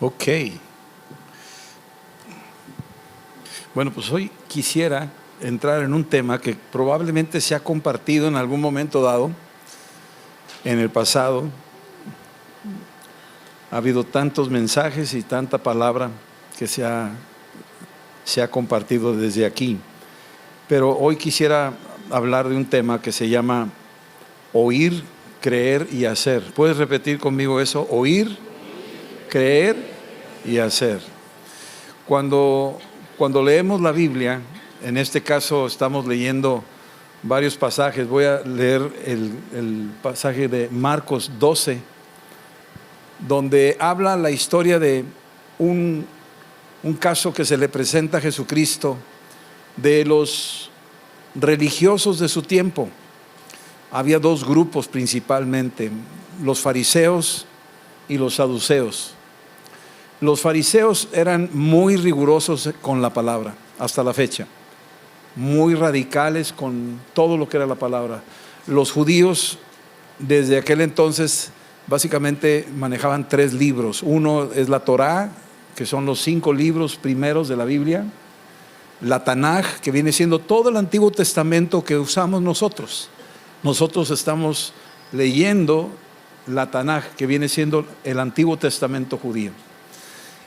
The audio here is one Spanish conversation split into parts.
Ok. Bueno, pues hoy quisiera entrar en un tema que probablemente se ha compartido en algún momento dado, en el pasado. Ha habido tantos mensajes y tanta palabra que se ha compartido desde aquí. Pero hoy quisiera hablar de un tema que se llama oír, creer y hacer. ¿Puedes repetir conmigo eso? Oír, creer y hacer. Cuando leemos la Biblia, en este caso estamos leyendo varios pasajes. Voy a leer el pasaje de Marcos 12, donde habla la historia de un caso que se le presenta a Jesucristo de los religiosos de su tiempo. Había dos grupos principalmente, los fariseos y los saduceos. Los fariseos eran muy rigurosos con la palabra, hasta la fecha, muy radicales con todo lo que era la palabra. Los judíos desde aquel entonces básicamente manejaban 3 libros. Uno es la Torá, que son los 5 libros primeros de la Biblia. La Tanaj, que viene siendo todo el Antiguo Testamento que usamos nosotros. Nosotros estamos leyendo la Tanaj, que viene siendo el Antiguo Testamento judío.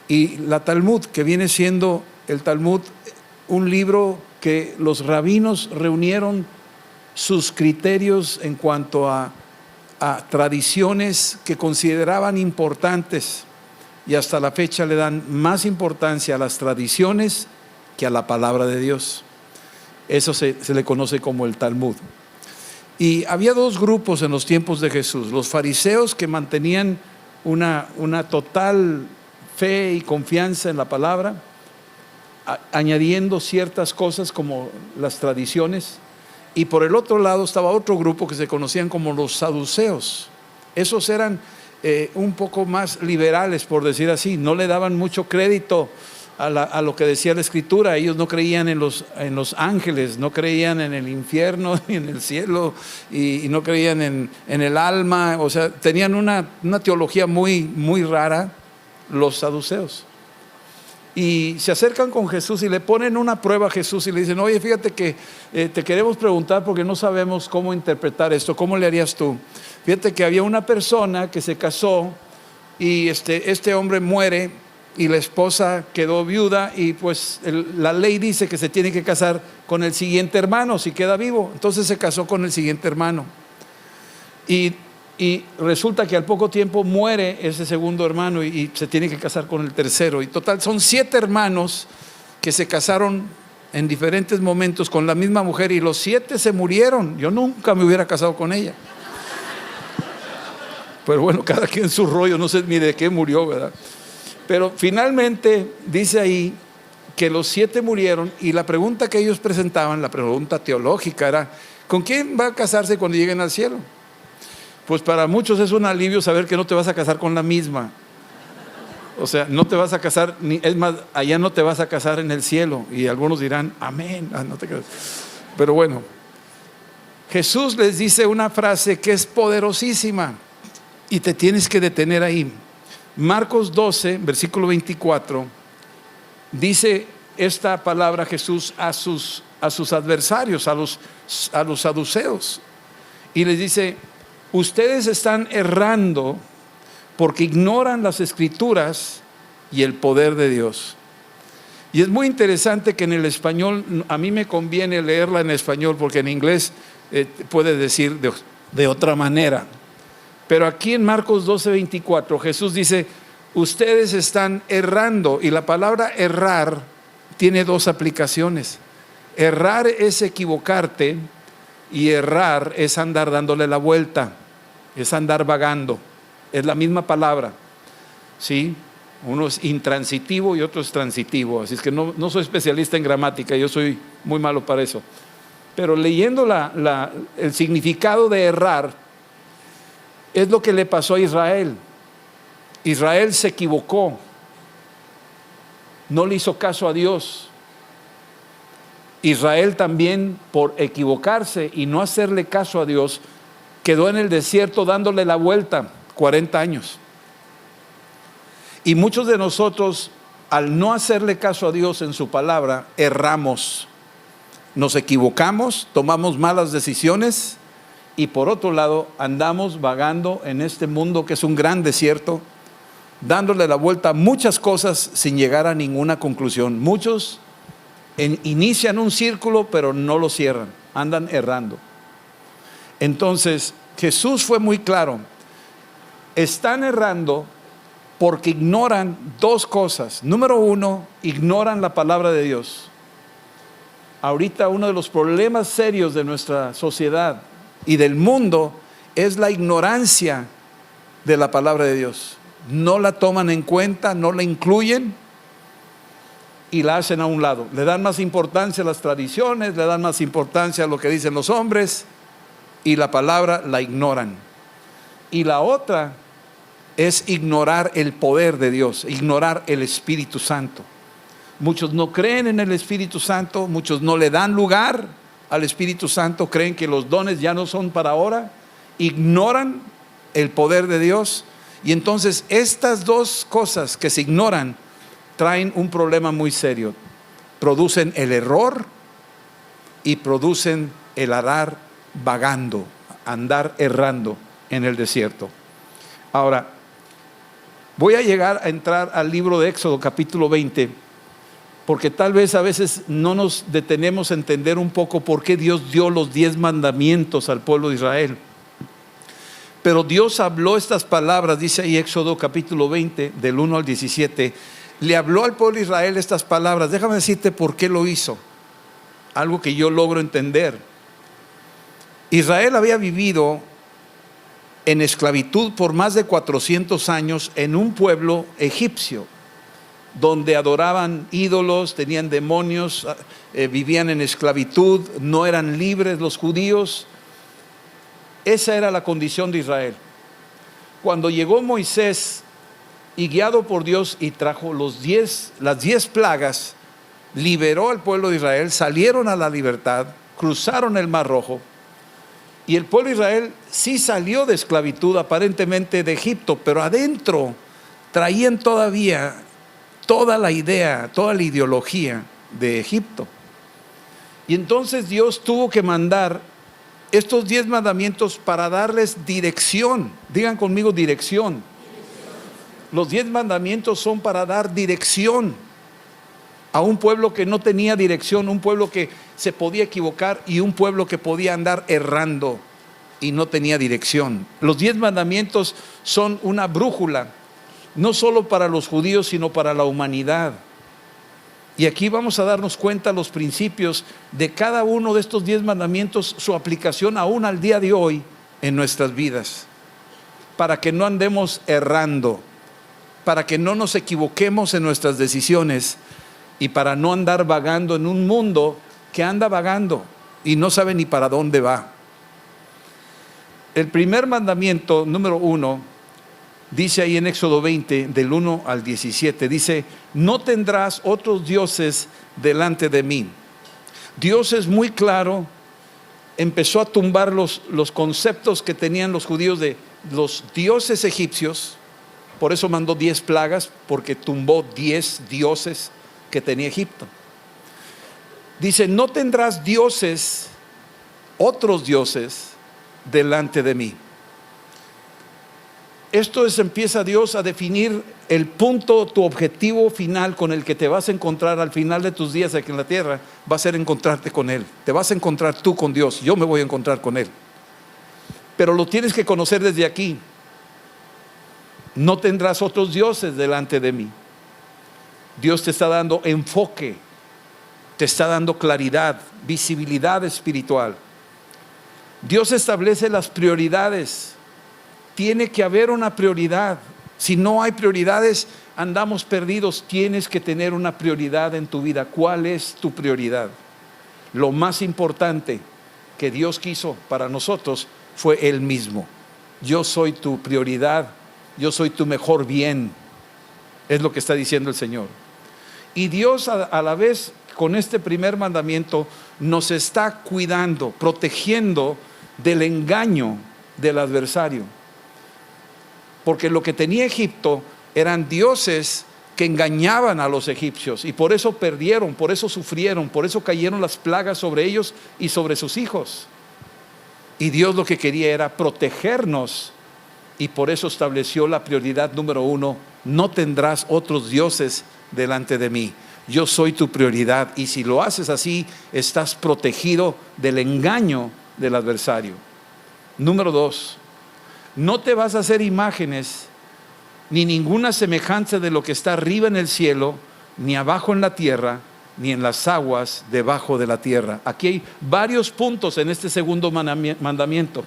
Y la Talmud, que viene siendo el Talmud, un libro que los rabinos reunieron sus criterios en cuanto a tradiciones que consideraban importantes, y hasta la fecha le dan más importancia a las tradiciones que a la palabra de Dios. Eso se le conoce como el Talmud. Y había 2 grupos en los tiempos de Jesús: los fariseos, que mantenían una total fe y confianza en la palabra, añadiendo ciertas cosas como las tradiciones. Y por el otro lado estaba otro grupo que se conocían como los saduceos. Esos eran un poco más liberales, por decir así. No le daban mucho crédito a lo que decía la Escritura. Ellos no creían en los ángeles, no creían en el infierno ni en el cielo, y no creían en el alma. O sea, tenían una teología muy, muy rara, los saduceos. Y se acercan con Jesús y le ponen una prueba a Jesús y le dicen: oye, fíjate que te queremos preguntar porque no sabemos cómo interpretar esto. ¿Cómo le harías tú? Fíjate que había una persona que se casó y este hombre muere y la esposa quedó viuda, y pues la ley dice que se tiene que casar con el siguiente hermano si queda vivo. Entonces se casó con el siguiente hermano, y resulta que al poco tiempo muere ese segundo hermano y se tiene que casar con el tercero. Y total, son 7 hermanos que se casaron en diferentes momentos con la misma mujer, y los 7 se murieron. Yo nunca me hubiera casado con ella. Pero bueno, cada quien su rollo, no sé ni de qué murió, ¿verdad? Pero finalmente dice ahí que los 7 murieron, y la pregunta que ellos presentaban, la pregunta teológica, era: ¿con quién va a casarse cuando lleguen al cielo? Pues para muchos es un alivio saber que no te vas a casar con la misma. O sea, no te vas a casar, es más, allá no te vas a casar en el cielo. Y algunos dirán: amén, no te creas. Pero bueno, Jesús les dice una frase que es poderosísima y te tienes que detener ahí. Marcos 12, versículo 24, dice esta palabra Jesús a sus adversarios, a los saduceos, y les dice: ustedes están errando porque ignoran las Escrituras y el poder de Dios. Y es muy interesante que en el español, a mí me conviene leerla en español, porque en inglés puede decir de otra manera. Pero aquí en Marcos 12, 24, Jesús dice: ustedes están errando. Y la palabra errar tiene 2 aplicaciones. Errar es equivocarte, y errar es andar dándole la vuelta, es andar vagando. Es la misma palabra, ¿sí? Uno es intransitivo y otro es transitivo. Así es que no soy especialista en gramática, yo soy muy malo para eso. Pero leyendo el significado de errar, es lo que le pasó a Israel. Israel se equivocó, no le hizo caso a Dios. Israel también, por equivocarse y no hacerle caso a Dios, quedó en el desierto dándole la vuelta 40 años. Y muchos de nosotros, al no hacerle caso a Dios en su palabra, erramos, nos equivocamos, tomamos malas decisiones y por otro lado andamos vagando en este mundo que es un gran desierto, dándole la vuelta a muchas cosas sin llegar a ninguna conclusión. Muchos inician un círculo pero no lo cierran, andan errando. Entonces Jesús fue muy claro: están errando porque ignoran dos cosas. Número uno, ignoran la palabra de Dios. Ahorita uno de los problemas serios de nuestra sociedad y del mundo es la ignorancia de la palabra de Dios. No la toman en cuenta, no la incluyen y la hacen a un lado. Le dan más importancia a las tradiciones, le dan más importancia a lo que dicen los hombres y la palabra la ignoran. Y la otra es ignorar el poder de Dios, ignorar el Espíritu Santo. Muchos no creen en el Espíritu Santo, muchos no le dan lugar al Espíritu Santo, creen que los dones ya no son para ahora, ignoran el poder de Dios. Y entonces estas dos cosas que se ignoran traen un problema muy serio. Producen el error y producen el andar vagando, andar errando en el desierto. Ahora, voy a entrar al libro de Éxodo capítulo 20, porque tal vez a veces no nos detenemos a entender un poco por qué Dios dio los 10 mandamientos al pueblo de Israel. Pero Dios habló estas palabras, dice ahí Éxodo capítulo 20, del 1 al 17, le habló al pueblo de Israel estas palabras. Déjame decirte por qué lo hizo, algo que yo logro entender. Israel había vivido en esclavitud por más de 400 años en un pueblo egipcio, donde adoraban ídolos, tenían demonios, vivían en esclavitud, no eran libres los judíos. Esa era la condición de Israel. Cuando llegó Moisés y guiado por Dios y trajo las 10 plagas, liberó al pueblo de Israel, salieron a la libertad, cruzaron el Mar Rojo. Y el pueblo de Israel sí salió de esclavitud aparentemente de Egipto, pero adentro traían todavía toda la idea, toda la ideología de Egipto. Y entonces Dios tuvo que mandar estos 10 mandamientos para darles dirección. Digan conmigo, dirección. Los 10 mandamientos son para dar dirección a un pueblo que no tenía dirección, un pueblo que se podía equivocar y un pueblo que podía andar errando y no tenía dirección. Los 10 mandamientos son una brújula, no solo para los judíos, sino para la humanidad. Y aquí vamos a darnos cuenta los principios de cada uno de estos 10 mandamientos, su aplicación aún al día de hoy en nuestras vidas, para que no andemos errando, para que no nos equivoquemos en nuestras decisiones y para no andar vagando en un mundo que anda vagando y no sabe ni para dónde va. El primer mandamiento, número 1, dice ahí en Éxodo 20, del 1 al 17, dice: no tendrás otros dioses delante de mí. Dios es muy claro, empezó a tumbar los conceptos que tenían los judíos de los dioses egipcios. Por eso mandó 10 plagas, porque tumbó 10 dioses que tenía Egipto. Dice: no tendrás dioses, otros dioses delante de mí. Esto empieza Dios a definir el punto, tu objetivo final con el que te vas a encontrar al final de tus días aquí en la tierra. Va a ser encontrarte con Él. Te vas a encontrar tú con Dios. Yo me voy a encontrar con Él. Pero lo tienes que conocer desde aquí. No tendrás otros dioses delante de mí. Dios te está dando enfoque, te está dando claridad, visibilidad espiritual. Dios establece las prioridades. Tiene que haber una prioridad. Si no hay prioridades, andamos perdidos. Tienes que tener una prioridad en tu vida. ¿Cuál es tu prioridad? Lo más importante que Dios quiso para nosotros fue Él mismo. Yo soy tu prioridad, yo soy tu mejor bien. Es lo que está diciendo el Señor. Y Dios a la vez, con este primer mandamiento, nos está cuidando, protegiendo del engaño del adversario. Porque lo que tenía Egipto eran dioses que engañaban a los egipcios, y por eso perdieron, por eso sufrieron, por eso cayeron las plagas sobre ellos y sobre sus hijos. Y Dios lo que quería era protegernos, y por eso estableció la prioridad número 1: no tendrás otros dioses delante de mí. Yo soy tu prioridad, y si lo haces así, estás protegido del engaño del adversario. Número 2: no te vas a hacer imágenes ni ninguna semejanza de lo que está arriba en el cielo, ni abajo en la tierra, ni en las aguas debajo de la tierra. Aquí hay varios puntos en este segundo mandamiento.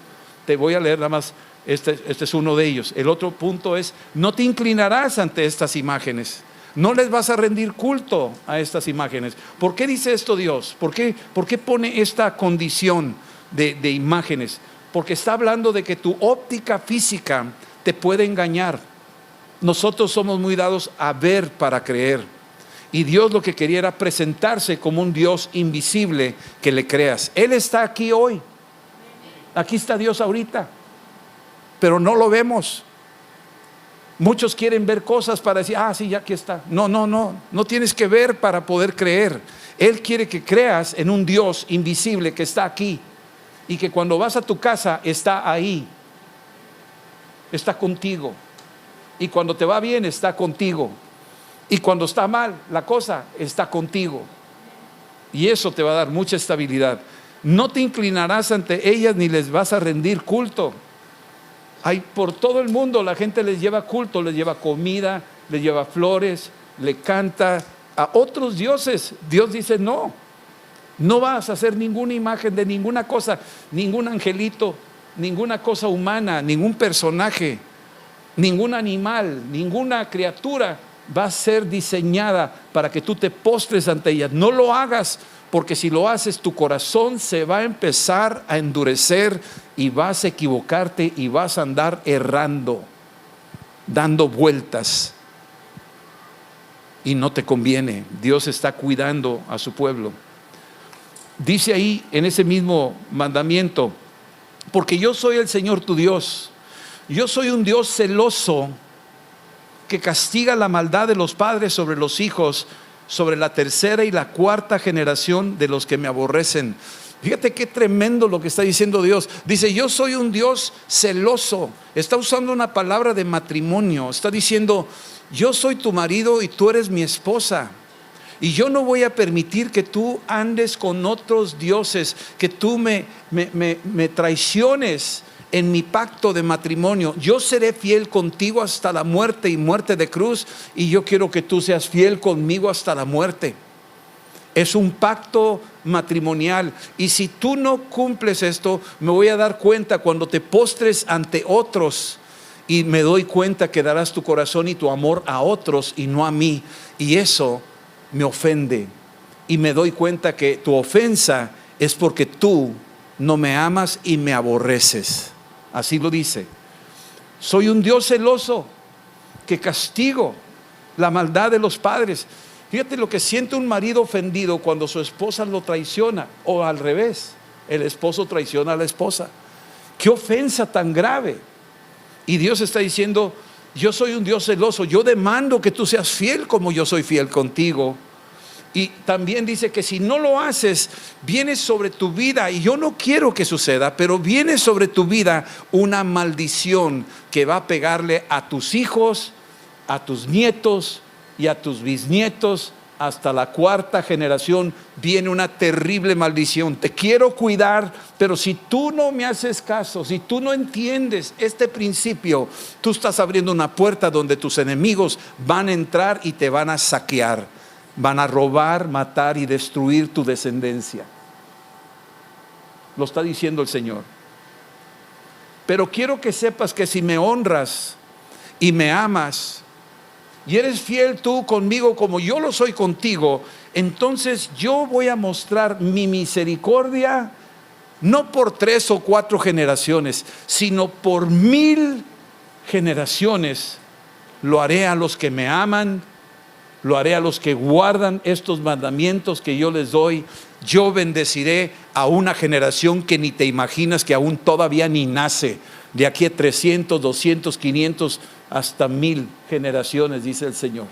Te voy a leer nada más, este es uno de ellos. El otro punto es: no te inclinarás ante estas imágenes. No les vas a rendir culto a estas imágenes. ¿Por qué dice esto Dios? ¿Por qué pone esta condición de imágenes? Porque está hablando de que tu óptica física te puede engañar. Nosotros somos muy dados a ver para creer, y Dios lo que quería era presentarse como un Dios invisible que le creas. Él está aquí hoy, aquí está Dios ahorita, pero no lo vemos. Muchos quieren ver cosas para decir: sí, ya aquí está. No tienes que ver para poder creer. Él quiere que creas en un Dios invisible que está aquí, y que cuando vas a tu casa está ahí, está contigo. Y cuando te va bien, está contigo. Y cuando está mal la cosa, está contigo. Y eso te va a dar mucha estabilidad. No te inclinarás ante ellas, ni les vas a rendir culto. Por todo el mundo la gente les lleva culto, les lleva comida, les lleva flores, le canta a otros dioses. Dios dice: no vas a hacer ninguna imagen de ninguna cosa, ningún angelito, ninguna cosa humana, ningún personaje, ningún animal, ninguna criatura va a ser diseñada para que tú te postres ante ellas. No lo hagas, porque si lo haces, tu corazón se va a empezar a endurecer, y vas a equivocarte, y vas a andar errando, dando vueltas, y no te conviene. Dios está cuidando a su pueblo. Dice ahí en ese mismo mandamiento: porque yo soy el Señor tu Dios. Yo soy un Dios celoso, que castiga la maldad de los padres sobre los hijos, sobre la tercera y la cuarta generación de los que me aborrecen. Fíjate qué tremendo lo que está diciendo Dios. Dice: yo soy un Dios celoso. Está usando una palabra de matrimonio. Está diciendo: yo soy tu marido y tú eres mi esposa, y yo no voy a permitir que tú andes con otros dioses, que tú me traiciones en mi pacto de matrimonio. Yo seré fiel contigo hasta la muerte, y muerte de cruz, y yo quiero que tú seas fiel conmigo hasta la muerte. Es un pacto matrimonial, y si tú no cumples esto, me voy a dar cuenta cuando te postres ante otros, y me doy cuenta que darás tu corazón y tu amor a otros y no a mí, y eso me ofende, y me doy cuenta que tu ofensa es porque tú no me amas y me aborreces. Así lo dice. Soy un Dios celoso, que castigo la maldad de los padres. Fíjate lo que siente un marido ofendido cuando su esposa lo traiciona, o al revés, el esposo traiciona a la esposa. Qué ofensa tan grave. Y Dios está diciendo: yo soy un Dios celoso, yo demando que tú seas fiel como yo soy fiel contigo. Y también dice que si no lo haces, viene sobre tu vida, y yo no quiero que suceda, pero viene sobre tu vida una maldición que va a pegarle a tus hijos, a tus nietos y a tus bisnietos, hasta la cuarta generación. Viene una terrible maldición. Te quiero cuidar, pero si tú no me haces caso, si tú no entiendes este principio, tú estás abriendo una puerta donde tus enemigos van a entrar y te van a saquear. Van a robar, matar y destruir tu descendencia. Lo está diciendo el Señor. Pero quiero que sepas que si me honras y me amas, y eres fiel tú conmigo como yo lo soy contigo, entonces yo voy a mostrar mi misericordia, no por 3 o 4 generaciones, sino por 1000 generaciones. Lo haré a los que me aman, lo haré a los que guardan estos mandamientos que yo les doy. Yo bendeciré a una generación que ni te imaginas, que aún todavía ni nace. De aquí a 300, 200, 500 hasta 1000 generaciones, dice el Señor.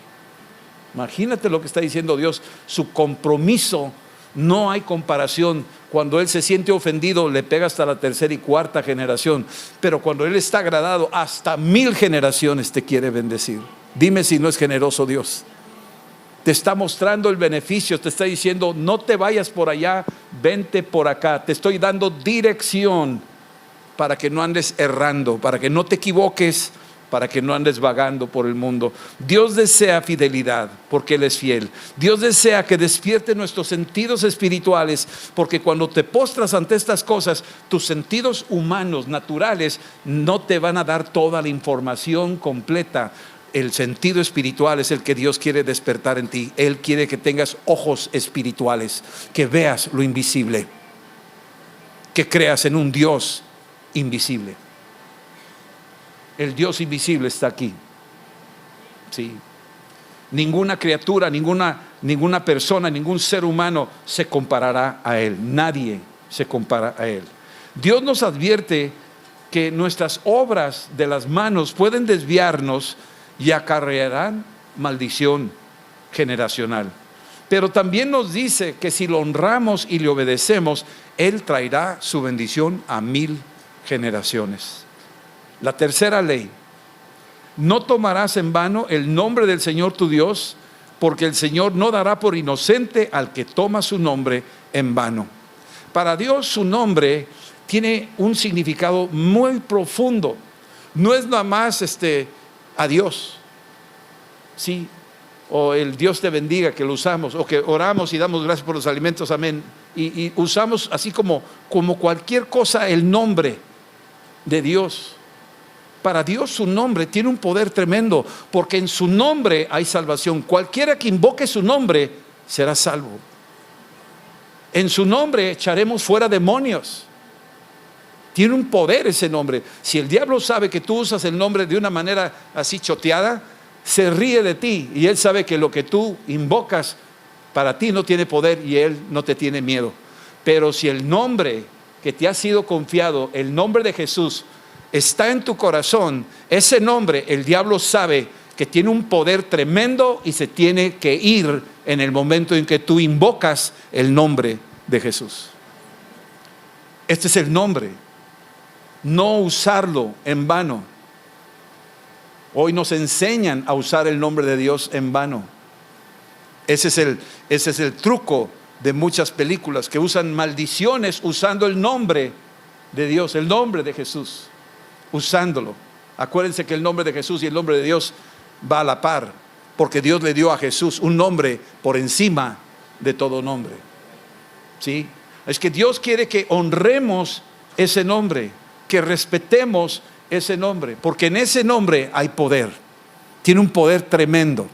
Imagínate lo que está diciendo Dios, su compromiso, no hay comparación. Cuando Él se siente ofendido, le pega hasta la 3ª y 4ª generación, pero cuando Él está agradado, hasta 1000 generaciones te quiere bendecir. Dime si no es generoso Dios. Te está mostrando el beneficio, te está diciendo, no te vayas por allá, vente por acá. Te estoy dando dirección para que no andes errando, para que no te equivoques, para que no andes vagando por el mundo. Dios desea fidelidad porque Él es fiel. Dios desea que despierte nuestros sentidos espirituales, porque cuando te postras ante estas cosas, tus sentidos humanos, naturales, no te van a dar toda la información completa. El sentido espiritual es el que Dios quiere despertar en ti. Él quiere que tengas ojos espirituales, que veas lo invisible, que creas en un Dios invisible. El Dios invisible está aquí. Sí. Ninguna criatura, ninguna persona, ningún ser humano se comparará a Él. Nadie se compara a Él. Dios nos advierte que nuestras obras de las manos pueden desviarnos y acarrearán maldición generacional. Pero también nos dice que si lo honramos y le obedecemos, Él traerá su bendición a 1000 generaciones. La 3ª ley: no tomarás en vano el nombre del Señor tu Dios, porque el Señor no dará por inocente al que toma su nombre en vano. Para Dios su nombre tiene un significado muy profundo. No es nada más adiós, sí, o el Dios te bendiga, que lo usamos, o que oramos y damos gracias por los alimentos, amén, y usamos así como cualquier cosa el nombre de Dios. Para Dios su nombre tiene un poder tremendo, porque en su nombre hay salvación. Cualquiera que invoque su nombre será salvo. En su nombre echaremos fuera demonios. Tiene un poder ese nombre. Si el diablo sabe que tú usas el nombre de una manera así choteada, se ríe de ti, y él sabe que lo que tú invocas para ti no tiene poder, y él no te tiene miedo. Pero si el nombre que te ha sido confiado, el nombre de Jesús, está en tu corazón, ese nombre, el diablo sabe que tiene un poder tremendo y se tiene que ir en el momento en que tú invocas el nombre de Jesús. Este es el nombre. No usarlo en vano. Hoy nos enseñan a usar el nombre de Dios en vano. Ese es el truco de muchas películas, que usan maldiciones usando el nombre de Dios, el nombre de Jesús, usándolo. Acuérdense que el nombre de Jesús y el nombre de Dios va a la par, porque Dios le dio a Jesús un nombre por encima de todo nombre. ¿Sí? Es que Dios quiere que honremos ese nombre, que respetemos ese nombre, porque en ese nombre hay poder. Tiene un poder tremendo.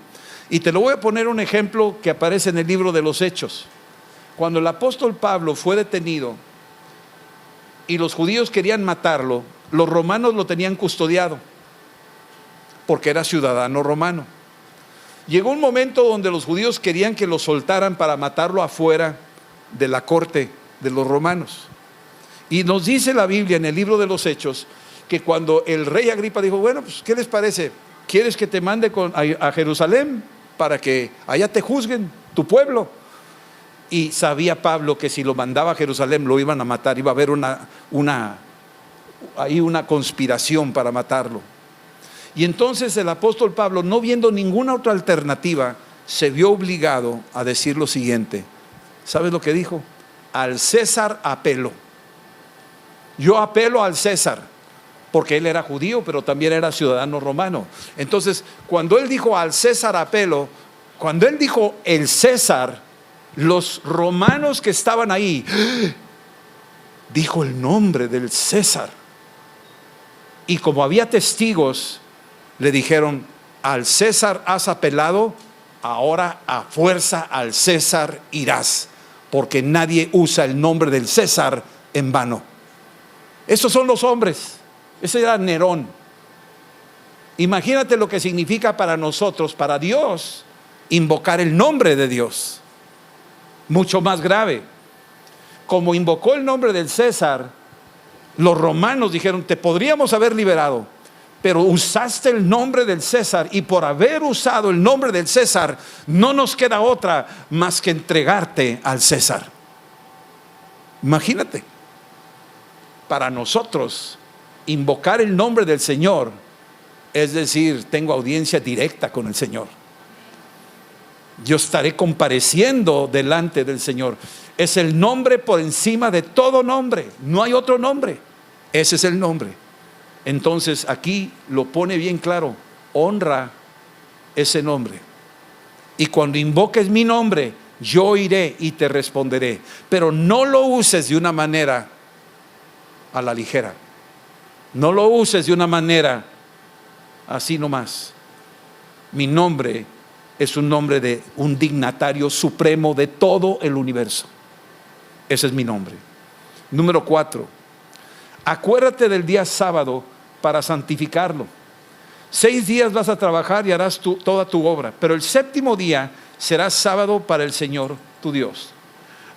Y te lo voy a poner un ejemplo que aparece en el libro de los Hechos. Cuando el apóstol Pablo fue detenido y los judíos querían matarlo, los romanos lo tenían custodiado porque era ciudadano romano. Llegó un momento donde los judíos querían que lo soltaran para matarlo afuera de la corte de los romanos. Y nos dice la Biblia en el libro de los Hechos que cuando el rey Agripa dijo, bueno, pues ¿qué les parece? ¿Quieres que te mande a Jerusalén para que allá te juzguen tu pueblo? Y sabía Pablo que si lo mandaba a Jerusalén lo iban a matar, iba a haber una conspiración para matarlo. Y entonces el apóstol Pablo, no viendo ninguna otra alternativa, se vio obligado a decir lo siguiente. ¿Sabes lo que dijo? Al César apelo. Yo apelo al César, porque él era judío, pero también era ciudadano romano. Entonces, cuando él dijo al César apelo, cuando él dijo el César, los romanos que estaban ahí, dijo el nombre del César. Y como había testigos, le dijeron, al César has apelado, ahora a fuerza al César irás, porque nadie usa el nombre del César en vano. Esos son los hombres. Ese era Nerón. Imagínate lo que significa para nosotros, para Dios, invocar el nombre de Dios. Mucho más grave. Como invocó el nombre del César, los romanos dijeron, te podríamos haber liberado, pero usaste el nombre del César, y por haber usado el nombre del César, no nos queda otra más que entregarte al César. Imagínate, para nosotros invocar el nombre del Señor es decir, tengo audiencia directa con el Señor. Yo estaré compareciendo delante del Señor. Es el nombre por encima de todo nombre, no hay otro nombre, ese es el nombre. Entonces aquí lo pone bien claro: honra ese nombre, y cuando invoques mi nombre, yo iré y te responderé. Pero no lo uses de una manera a la ligera, no lo uses de una manera así nomás. Mi nombre es un nombre de un dignatario supremo de todo el universo. Ese es mi nombre. Número 4, acuérdate del día sábado para santificarlo. 6 días vas a trabajar y harás toda tu obra, pero el séptimo día será sábado para el Señor tu Dios.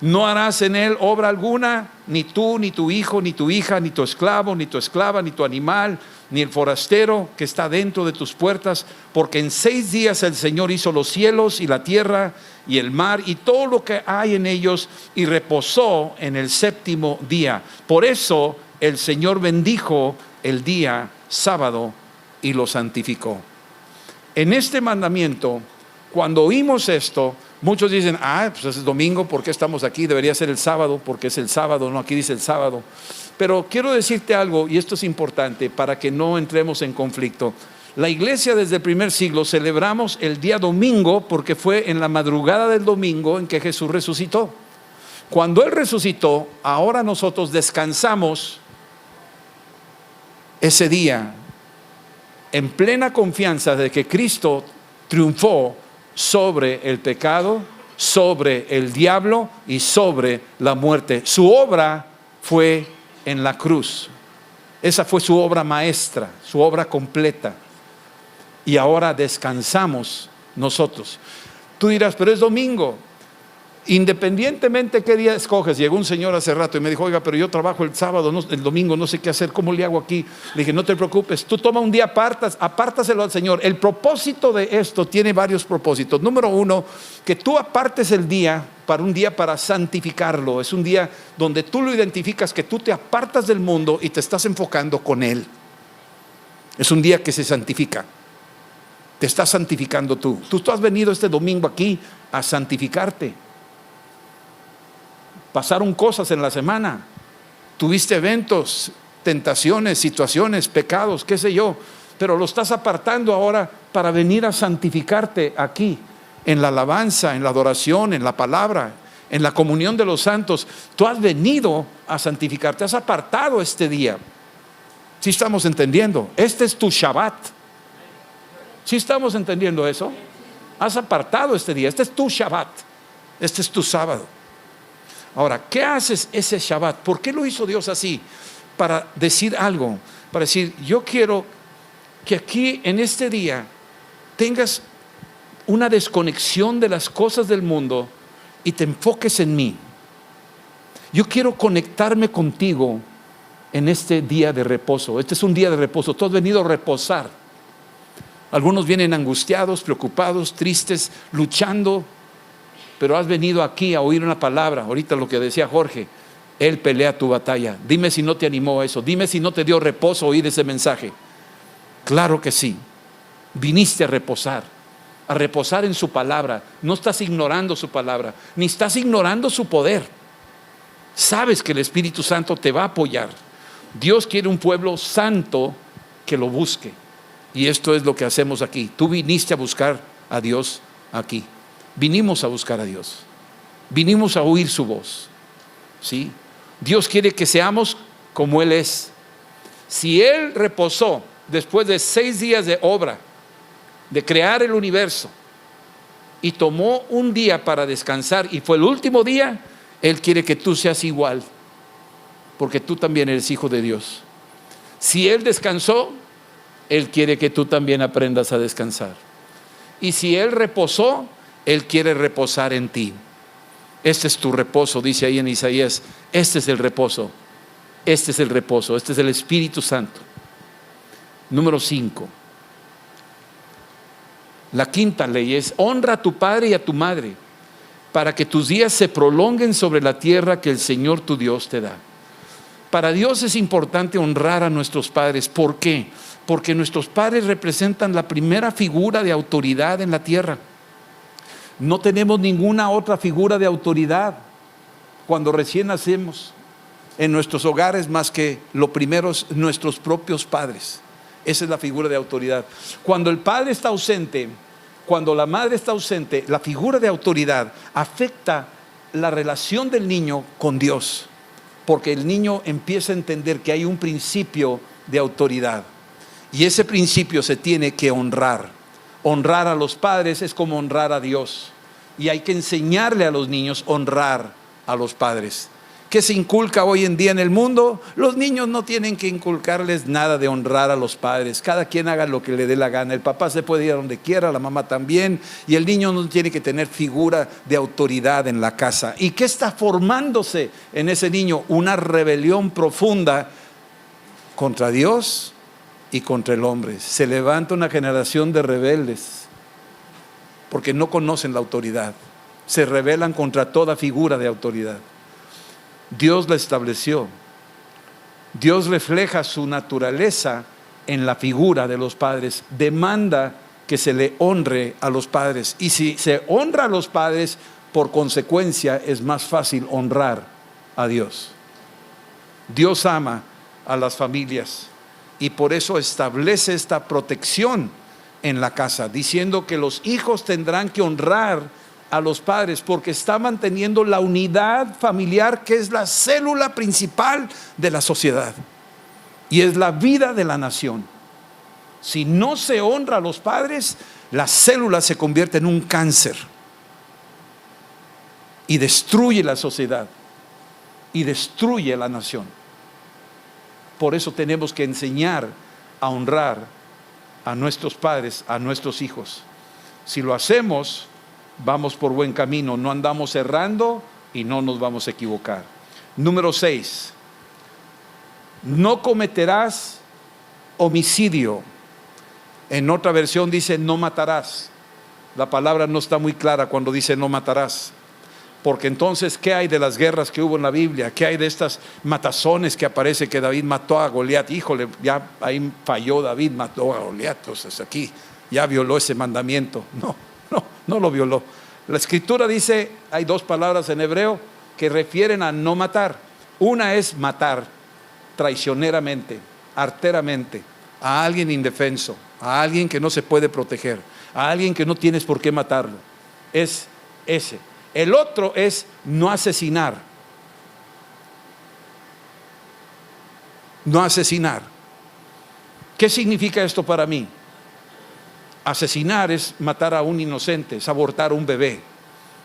No harás en él obra alguna, ni tú, ni tu hijo, ni tu hija, ni tu esclavo, ni tu esclava, ni tu animal, ni el forastero que está dentro de tus puertas, porque en 6 días el Señor hizo los cielos y la tierra y el mar y todo lo que hay en ellos, y reposó en el séptimo día. Por eso el Señor bendijo el día sábado y lo santificó. En este mandamiento, cuando oímos esto, muchos dicen: pues es domingo, ¿por qué estamos aquí? Debería ser el sábado, porque es el sábado, no, aquí dice el sábado. Pero quiero decirte algo, y esto es importante para que no entremos en conflicto. La iglesia desde el primer siglo celebramos el día domingo porque fue en la madrugada del domingo en que Jesús resucitó. Cuando Él resucitó, ahora nosotros descansamos ese día en plena confianza de que Cristo triunfó sobre el pecado, sobre el diablo y sobre la muerte. Su obra fue en la cruz. Esa fue su obra maestra, su obra completa. Y ahora descansamos nosotros. Tú dirás: pero es domingo. Independientemente qué día escoges. Llegó un señor hace rato y me dijo: oiga, pero yo trabajo el sábado, el domingo no sé qué hacer, ¿cómo le hago aquí? Le dije: no te preocupes, tú toma un día, apártaselo al Señor. El propósito de esto tiene varios propósitos. Número 1, que tú apartes el día para un día para santificarlo. Es un día donde tú lo identificas, que tú te apartas del mundo y te estás enfocando con Él. Es un día que se santifica. Te estás santificando tú. Tú has venido este domingo aquí a santificarte. Pasaron cosas en la semana, tuviste eventos, tentaciones, situaciones, pecados, qué sé yo, pero lo estás apartando ahora para venir a santificarte aquí, en la alabanza, en la adoración, en la palabra, en la comunión de los santos. Tú has venido a santificarte, has apartado este día. ¿Sí estamos entendiendo? Este es tu Shabbat. ¿Sí estamos entendiendo eso? Has apartado este día, este es tu Shabbat, este es tu sábado. Ahora, ¿qué haces ese Shabbat? ¿Por qué lo hizo Dios así? Para decir algo, para decir: yo quiero que aquí en este día tengas una desconexión de las cosas del mundo y te enfoques en mí. Yo quiero conectarme contigo en este día de reposo. Este es un día de reposo, tú has venido a reposar. Algunos vienen angustiados, preocupados, tristes, luchando, pero has venido aquí a oír una palabra. Ahorita lo que decía Jorge: Él pelea tu batalla. Dime si no te animó eso, dime si no te dio reposo oír ese mensaje. Claro que sí, viniste a reposar en su palabra. No estás ignorando su palabra, ni estás ignorando su poder. Sabes que el Espíritu Santo te va a apoyar. Dios quiere un pueblo santo que lo busque, y esto es lo que hacemos aquí. Tú viniste a buscar a Dios aquí. Vinimos a buscar a Dios, vinimos a oír su voz, ¿sí? Dios quiere que seamos como Él es. Si Él reposó después de 6 días de obra, de crear el universo, y tomó un día para descansar, y fue el último día, Él quiere que tú seas igual, porque tú también eres hijo de Dios. Si Él descansó, Él quiere que tú también aprendas a descansar. Y si Él reposó, Él quiere reposar en ti. Este es tu reposo, dice ahí en Isaías. Este es el reposo. Este es el reposo. Este es el Espíritu Santo. Número 5. La quinta ley es: honra a tu padre y a tu madre, para que tus días se prolonguen sobre la tierra que el Señor tu Dios te da. Para Dios es importante honrar a nuestros padres. ¿Por qué? Porque nuestros padres representan la primera figura de autoridad en la tierra. No tenemos ninguna otra figura de autoridad cuando recién nacemos en nuestros hogares más que lo primero es nuestros propios padres. Esa es la figura de autoridad. Cuando el padre está ausente, cuando la madre está ausente, la figura de autoridad afecta la relación del niño con Dios, porque el niño empieza a entender que hay un principio de autoridad y ese principio se tiene que honrar. Honrar a los padres es como honrar a Dios, y hay que enseñarle a los niños honrar a los padres. ¿Qué se inculca hoy en día en el mundo? Los niños no tienen que inculcarles nada de honrar a los padres. Cada quien haga lo que le dé la gana. El papá se puede ir a donde quiera, la mamá también, y el niño no tiene que tener figura de autoridad en la casa. ¿Y qué está formándose en ese niño? Una rebelión profunda contra Dios y contra el hombre. Se levanta una generación de rebeldes porque no conocen la autoridad. Se rebelan contra toda figura de autoridad. Dios la estableció. Dios refleja su naturaleza en la figura de los padres. Demanda que se le honre a los padres. Y si se honra a los padres, por consecuencia es más fácil honrar a Dios. Dios ama a las familias y por eso establece esta protección en la casa, diciendo que los hijos tendrán que honrar a los padres, porque está manteniendo la unidad familiar, que es la célula principal de la sociedad y es la vida de la nación. Si no se honra a los padres, la célula se convierte en un cáncer y destruye la sociedad y destruye la nación. Por eso tenemos que enseñar a honrar a nuestros padres, a nuestros hijos. Si lo hacemos, vamos por buen camino, no andamos errando y no nos vamos a equivocar. Número 6, no cometerás homicidio. En otra versión dice no matarás. La palabra no está muy clara cuando dice no matarás, porque entonces ¿qué hay de las guerras que hubo en la Biblia? ¿Qué hay de estas matazones que aparece que David mató a Goliat? Híjole, ya ahí falló David, mató a Goliat, entonces aquí ya violó ese mandamiento. No lo violó. La escritura dice, hay dos palabras en hebreo que refieren a no matar. Una es matar traicioneramente, arteramente, a alguien indefenso, a alguien que no se puede proteger, a alguien que no tienes por qué matarlo. Es ese. El otro es no asesinar. No asesinar. ¿Qué significa esto para mí? Asesinar es matar a un inocente, es abortar a un bebé.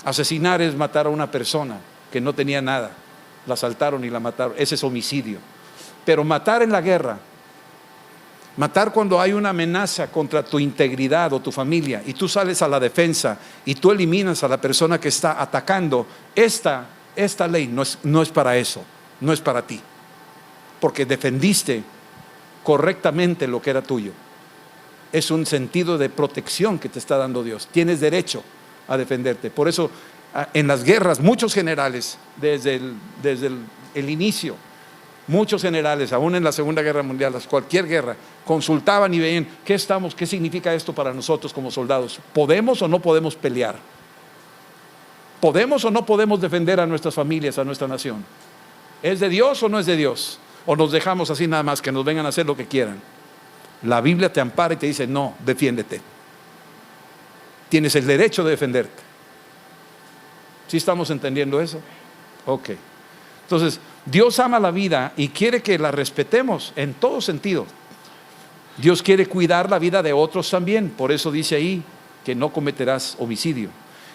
Asesinar es matar a una persona que no tenía nada, la asaltaron y la mataron. Ese es homicidio. Pero matar en la guerra, matar cuando hay una amenaza contra tu integridad o tu familia y tú sales a la defensa y tú eliminas a la persona que está atacando, esta ley no es para eso, no es para ti, porque defendiste correctamente lo que era tuyo. Es un sentido de protección que te está dando Dios. Tienes derecho a defenderte. Por eso en las guerras muchos generales, desde el inicio, muchos generales, aún en la Segunda Guerra Mundial, cualquier guerra, consultaban y veían qué significa esto para nosotros como soldados. ¿Podemos o no podemos pelear? ¿Podemos o no podemos defender a nuestras familias, a nuestra nación? ¿Es de Dios o no es de Dios? ¿O nos dejamos así nada más que nos vengan a hacer lo que quieran? La Biblia te ampara y te dice, no, defiéndete. Tienes el derecho de defenderte. ¿Sí estamos entendiendo eso? Ok. Entonces, Dios ama la vida y quiere que la respetemos en todo sentido. Dios quiere cuidar la vida de otros también. Por eso dice ahí que no cometerás homicidio.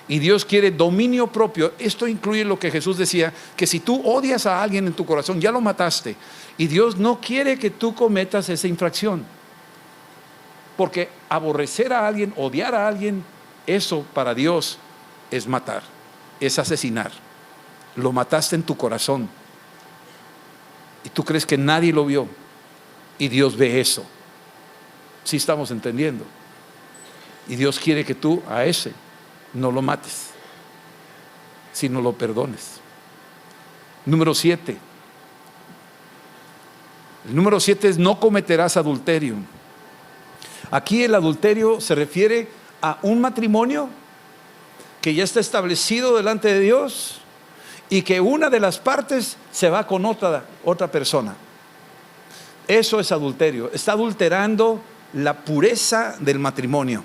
Y Dios quiere dominio propio. Esto incluye lo que Jesús decía, que si tú odias a alguien en tu corazón, ya lo mataste. Y Dios no quiere que tú cometas esa infracción. Porque aborrecer a alguien, odiar a alguien, eso para Dios es matar, es asesinar. Lo mataste en tu corazón y tú crees que nadie lo vio y Dios ve eso Sí estamos entendiendo. Y Dios quiere que tú a ese no lo mates, sino lo perdones. Número 7. El número 7 es: no cometerás adulterio. Aquí el adulterio se refiere a un matrimonio que ya está establecido delante de Dios y que una de las partes se va con otra persona. Eso es adulterio. Está adulterando la pureza del matrimonio.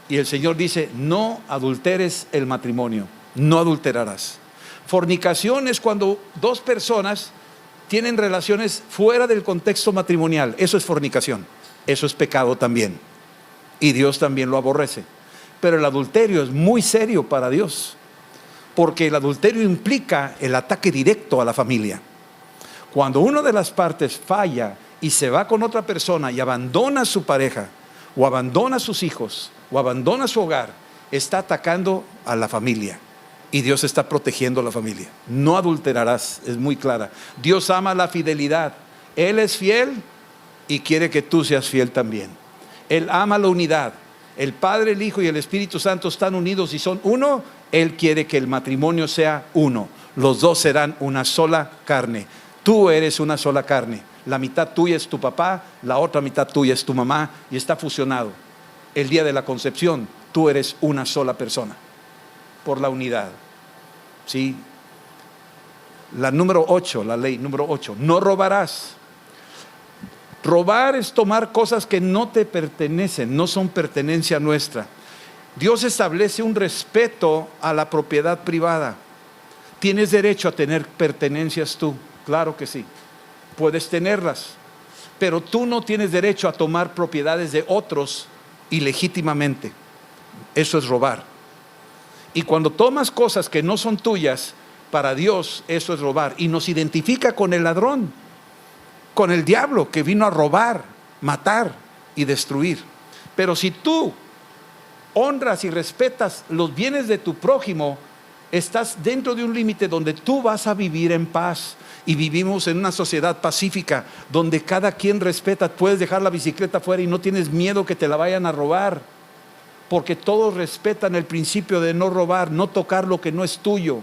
Y el Señor dice: no adulteres el matrimonio, no adulterarás. Fornicación es cuando dos personas tienen relaciones fuera del contexto matrimonial. Eso es fornicación. Eso es pecado también. Y Dios también lo aborrece. Pero el adulterio es muy serio para Dios, porque el adulterio implica el ataque directo a la familia. Cuando una de las partes falla y se va con otra persona y abandona a su pareja, o abandona a sus hijos, o abandona su hogar, está atacando a la familia. Y Dios está protegiendo a la familia. No adulterarás, es muy clara. Dios ama la fidelidad. Él es fiel y quiere que tú seas fiel también. Él ama la unidad. El Padre, el Hijo y el Espíritu Santo están unidos y son uno. Él quiere que el matrimonio sea uno. Los dos serán una sola carne. Tú eres una sola carne. La mitad tuya es tu papá, la otra mitad tuya es tu mamá, y está fusionado. El día de la concepción, tú eres una sola persona, por la unidad. ¿Sí? La número 8, la ley número 8: no robarás. Robar es tomar cosas que no te pertenecen, no son pertenencia nuestra. Dios establece un respeto a la propiedad privada. ¿Tienes derecho a tener pertenencias tú? Claro que sí. Puedes tenerlas, pero tú no tienes derecho a tomar propiedades de otros ilegítimamente. Eso es robar. Y cuando tomas cosas que no son tuyas, para Dios eso es robar. Y nos identifica con el ladrón, con el diablo que vino a robar, matar y destruir. Pero si tú honras y respetas los bienes de tu prójimo, estás dentro de un límite donde tú vas a vivir en paz. Y vivimos en una sociedad pacífica donde cada quien respeta. Puedes dejar la bicicleta afuera y no tienes miedo que te la vayan a robar, porque todos respetan el principio de no robar, no tocar lo que no es tuyo.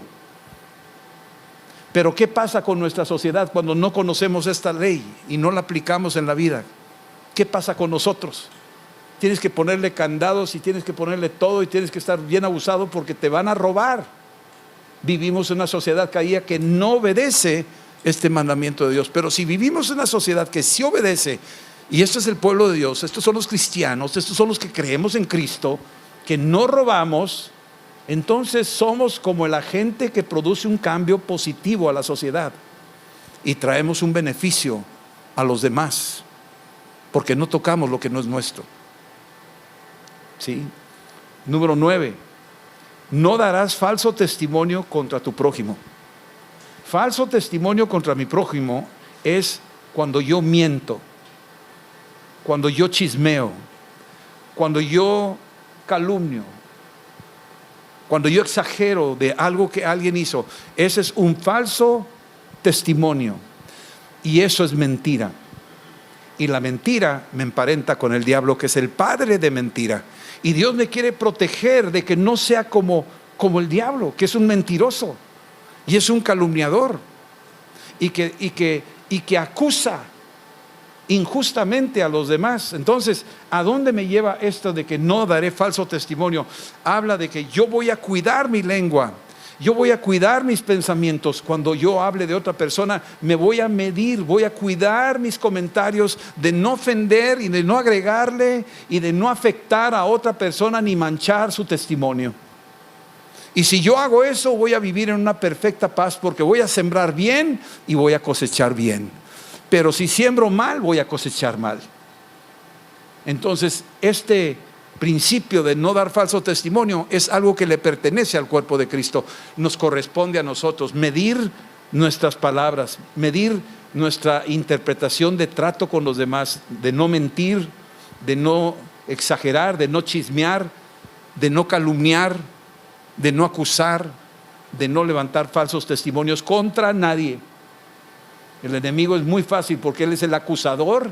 Pero ¿qué pasa con nuestra sociedad cuando no conocemos esta ley y no la aplicamos en la vida? ¿Qué pasa con nosotros? Tienes que ponerle candados y tienes que ponerle todo y tienes que estar bien abusado porque te van a robar. Vivimos en una sociedad caída que no obedece este mandamiento de Dios. Pero si vivimos en una sociedad que sí obedece, y esto es el pueblo de Dios, estos son los cristianos, estos son los que creemos en Cristo, que no robamos, entonces somos como el agente que produce un cambio positivo a la sociedad y traemos un beneficio a los demás, porque no tocamos lo que no es nuestro. ¿Sí? Número 9: no darás falso testimonio contra tu prójimo. Falso testimonio contra mi prójimo es cuando yo miento, cuando yo chismeo, cuando yo calumnio, cuando yo exagero de algo que alguien hizo. Ese es un falso testimonio y eso es mentira. Y la mentira me emparenta con el diablo, que es el padre de mentira. Y Dios me quiere proteger de que no sea como el diablo, que es un mentiroso y es un calumniador y que acusa injustamente a los demás. Entonces, ¿a dónde me lleva esto de que no daré falso testimonio? Habla de que yo voy a cuidar mi lengua, yo voy a cuidar mis pensamientos. Cuando yo hable de otra persona, me voy a medir, voy a cuidar mis comentarios de no ofender y de no agregarle y de no afectar a otra persona ni manchar su testimonio. Y si yo hago eso, voy a vivir en una perfecta paz, porque voy a sembrar bien y voy a cosechar bien. Pero si siembro mal, voy a cosechar mal. Entonces, este principio de no dar falso testimonio es algo que le pertenece al cuerpo de Cristo. Nos corresponde a nosotros medir nuestras palabras, medir nuestra interpretación de trato con los demás, de no mentir, de no exagerar, de no chismear, de no calumniar, de no acusar, de no levantar falsos testimonios contra nadie. El enemigo es muy fácil porque él es el acusador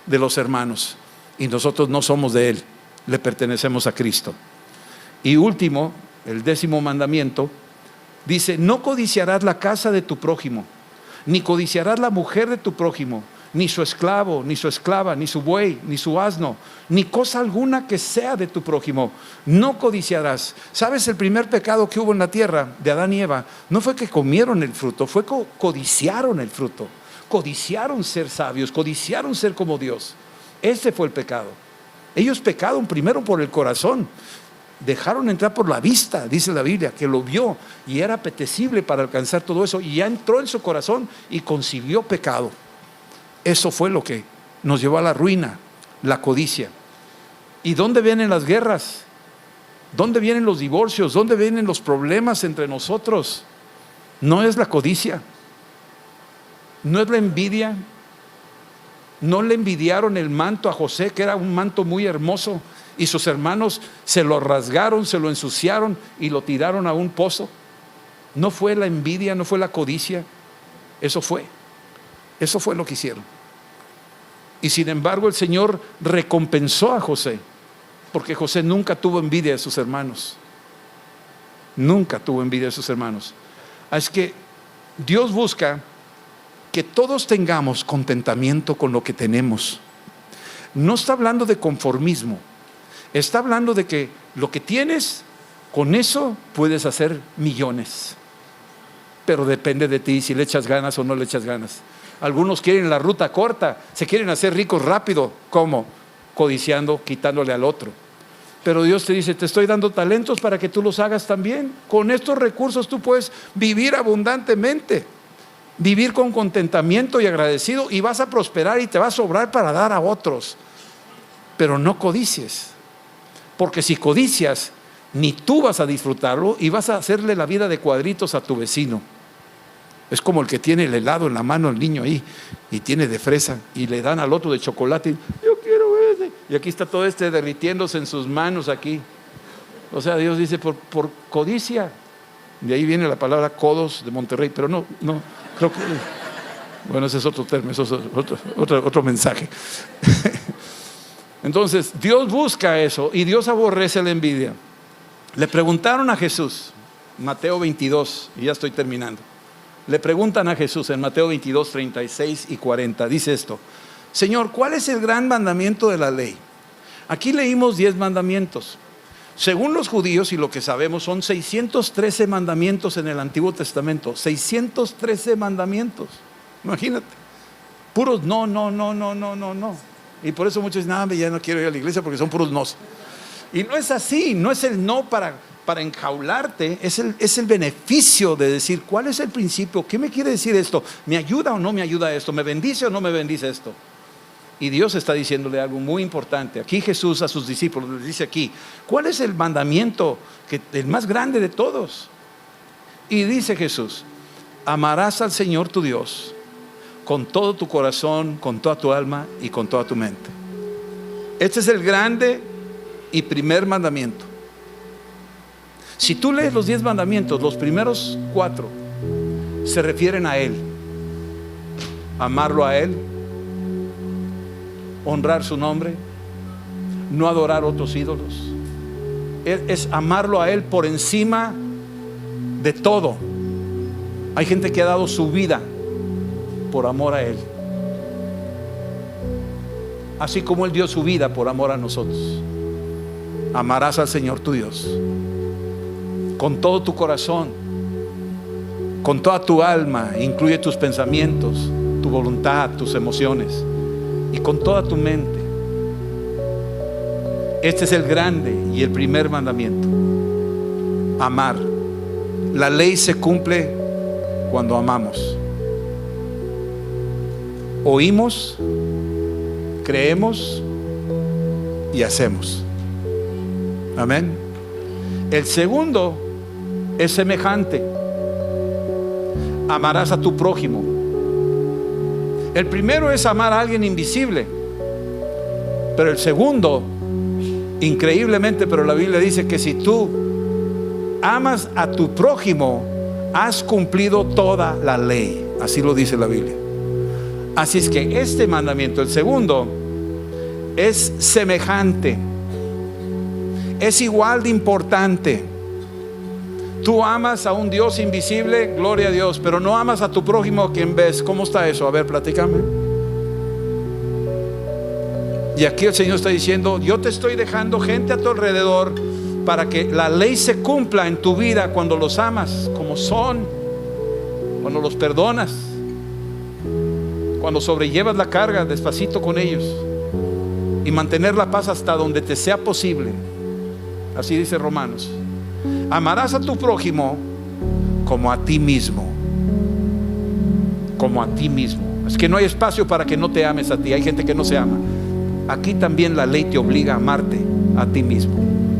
de los hermanos. y nosotros no somos de Él, le pertenecemos a Cristo. Y último, el 10º mandamiento, dice: no codiciarás la casa de tu prójimo, ni codiciarás la mujer de tu prójimo, ni su esclavo, ni su esclava, ni su buey, ni su asno, ni cosa alguna que sea de tu prójimo. No codiciarás. ¿Sabes? El primer pecado que hubo en la tierra de Adán y Eva no fue que comieron el fruto, fue que codiciaron el fruto. Codiciaron ser sabios, codiciaron ser como Dios. Ese fue el pecado. Ellos pecaron primero por el corazón, dejaron entrar por la vista, dice la Biblia, que lo vio y era apetecible para alcanzar todo eso, y ya entró en su corazón y concibió pecado. Eso fue lo que nos llevó a la ruina, la codicia. ¿Y dónde vienen las guerras? ¿Dónde vienen los divorcios? ¿Dónde vienen los problemas entre nosotros? No es la codicia, no es la envidia. No le envidiaron el manto a José, que era un manto muy hermoso, y sus hermanos se lo rasgaron, se lo ensuciaron y lo tiraron a un pozo. No fue la envidia, no fue la codicia. Eso fue lo que hicieron. Y sin embargo el Señor recompensó a José, porque José nunca tuvo envidia de sus hermanos. Nunca tuvo envidia de sus hermanos. Es que Dios busca que todos tengamos contentamiento con lo que tenemos. No está hablando de conformismo, está hablando de que lo que tienes, con eso puedes hacer millones, pero depende de ti si le echas ganas o no le echas ganas. Algunos quieren la ruta corta, se quieren hacer ricos rápido. ¿Cómo? Codiciando, quitándole al otro. Pero Dios te dice: te estoy dando talentos para que tú los hagas también. Con estos recursos tú puedes vivir abundantemente, vivir con contentamiento y agradecido, y vas a prosperar y te va a sobrar para dar a otros. Pero no codicies, porque si codicias, ni tú vas a disfrutarlo y vas a hacerle la vida de cuadritos a tu vecino. Es como el que tiene el helado en la mano, el niño ahí, y tiene de fresa, y le dan al otro de chocolate, y yo quiero ese, y aquí está todo derritiéndose en sus manos aquí. O sea, Dios dice por codicia. De ahí viene la palabra codos de Monterrey, pero no, creo que, bueno, ese es otro término, eso es otro mensaje. Entonces Dios busca eso, y Dios aborrece la envidia. Le preguntaron a Jesús, Mateo 22, y ya estoy terminando. Le preguntan a Jesús en Mateo 22, 36 y 40, dice esto: Señor, ¿cuál es el gran mandamiento de la ley? Aquí leímos 10 mandamientos. Según los judíos, y lo que sabemos, son 613 mandamientos en el Antiguo Testamento. 613 mandamientos. Imagínate. Puros no. Y por eso muchos dicen: ya no quiero ir a la iglesia porque son puros nos. Y no es así. No es el no para enjaularte. Es el beneficio de decir: ¿cuál es el principio? ¿Qué me quiere decir esto? ¿Me ayuda o no me ayuda esto? ¿Me bendice o no me bendice esto? Y Dios está diciéndole algo muy importante. Aquí Jesús a sus discípulos les dice aquí: ¿cuál es el mandamiento, el más grande de todos? Y dice Jesús: amarás al Señor tu Dios con todo tu corazón, con toda tu alma y con toda tu mente. Este es el grande y primer mandamiento. Si tú lees los 10 mandamientos, los primeros 4 se refieren a Él. Amarlo a Él, honrar su nombre, no adorar otros ídolos. Es amarlo a Él por encima de todo. Hay gente que ha dado su vida por amor a Él, así como Él dio su vida por amor a nosotros. Amarás al Señor tu Dios con todo tu corazón, con toda tu alma, incluye tus pensamientos, tu voluntad, tus emociones, y con toda tu mente. Este es el grande y el primer mandamiento: amar. La ley se cumple cuando amamos. Oímos, creemos y hacemos. Amén. El segundo es semejante: amarás a tu prójimo. El primero es amar a alguien invisible, pero el segundo, increíblemente, pero la Biblia dice que si tú amas a tu prójimo, has cumplido toda la ley. Así lo dice la Biblia. Así es que este mandamiento, el segundo, es semejante, es igual de importante. Tú amas a un Dios invisible, gloria a Dios, pero no amas a tu prójimo a quien ves. ¿Cómo está eso? A ver, platícame. Y aquí el Señor está diciendo: yo te estoy dejando gente a tu alrededor para que la ley se cumpla en tu vida cuando los amas como son, cuando los perdonas, cuando sobrellevas la carga despacito con ellos, y mantener la paz hasta donde te sea posible. Así dice Romanos. Amarás a tu prójimo como a ti mismo. Como a ti mismo. Es que no hay espacio para que no te ames a ti. Hay gente que no se ama. Aquí también la ley te obliga a amarte a ti mismo.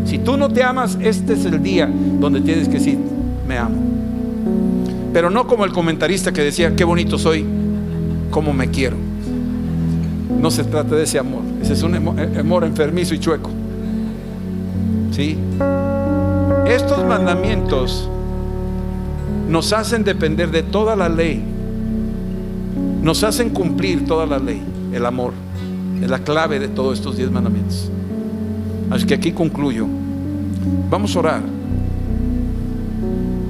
Si tú no te amas, este es el día donde tienes que decir: me amo. Pero no como el comentarista que decía: qué bonito soy, cómo me quiero. No se trata de ese amor. Ese es un amor enfermizo y chueco. ¿Sí? Estos mandamientos nos hacen depender de toda la ley, nos hacen cumplir toda la ley. El amor es la clave de todos estos 10 mandamientos. Así que aquí concluyo. Vamos a orar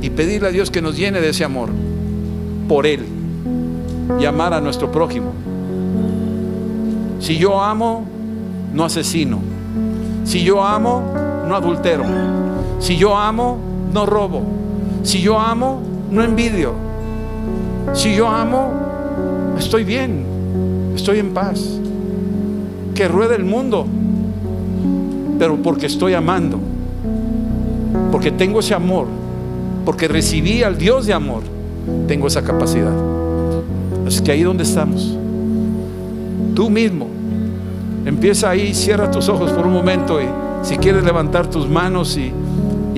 y pedirle a Dios que nos llene de ese amor por Él y amar a nuestro prójimo. Si yo amo, no asesino. Si yo amo, no adultero. Si yo amo, no robo. Si yo amo, no envidio. Si yo amo, estoy bien, estoy en paz. Que ruede el mundo, pero porque estoy amando, porque tengo ese amor, porque recibí al Dios de amor, tengo esa capacidad. Así que ahí donde estamos, tú mismo empieza ahí, cierra tus ojos por un momento, y si quieres levantar tus manos y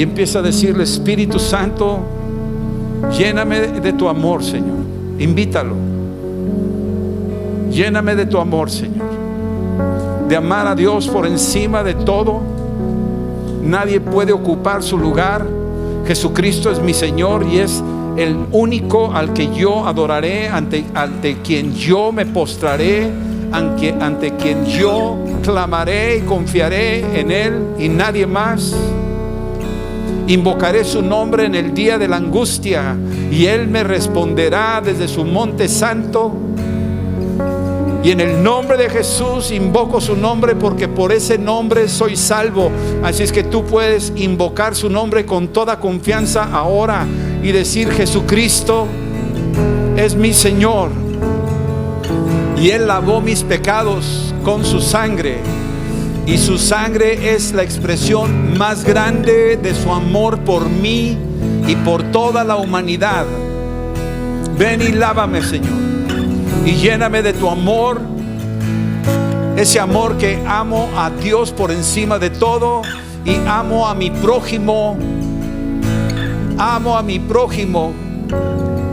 empieza a decirle: Espíritu Santo, lléname de tu amor, Señor. Invítalo. Lléname de tu amor, Señor. De amar a Dios por encima de todo. Nadie puede ocupar su lugar. Jesucristo es mi Señor y es el único al que yo adoraré, ante quien yo me postraré, ante quien yo clamaré y confiaré en Él y nadie más. Invocaré su nombre en el día de la angustia y Él me responderá desde su monte santo. Y en el nombre de Jesús invoco su nombre, porque por ese nombre soy salvo. Así es que tú puedes invocar su nombre con toda confianza ahora y decir: Jesucristo es mi Señor y Él lavó mis pecados con su sangre, y su sangre es la expresión más grande de su amor por mí y por toda la humanidad. Ven y lávame, Señor, y lléname de tu amor, ese amor que amo a Dios por encima de todo y amo a mi prójimo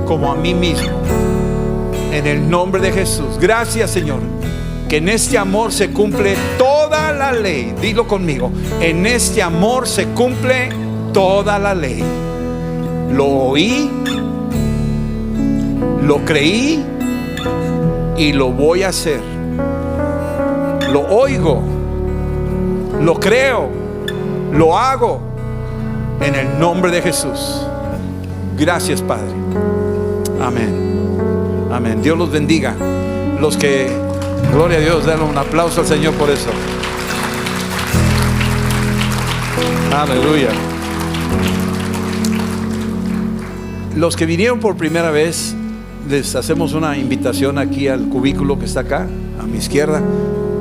como a mí mismo, en el nombre de Jesús. Gracias, Señor, que en este amor se cumple toda la ley. Dilo conmigo: en este amor se cumple toda la ley. Lo oí, lo creí y lo voy a hacer. Lo oigo, lo creo, lo hago en el nombre de Jesús. Gracias, Padre. Amén. Amén. Dios los bendiga. Los que, gloria a Dios, denle un aplauso al Señor por eso. Aleluya. Los que vinieron por primera vez, les hacemos una invitación aquí al cubículo que está acá a mi izquierda,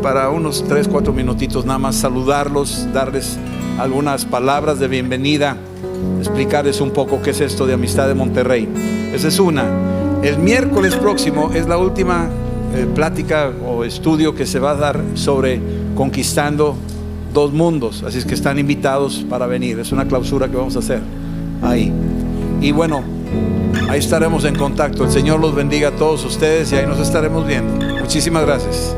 para unos 3-4 minutitos nada más, saludarlos, darles algunas palabras de bienvenida, explicarles un poco qué es esto de Amistad de Monterrey. Esa es una. El miércoles próximo es la última plática o estudio que se va a dar sobre conquistando 2 mundos, así es que están invitados para venir. Es una clausura que vamos a hacer ahí. Y bueno, ahí estaremos en contacto. El Señor los bendiga a todos ustedes y ahí nos estaremos viendo. Muchísimas gracias.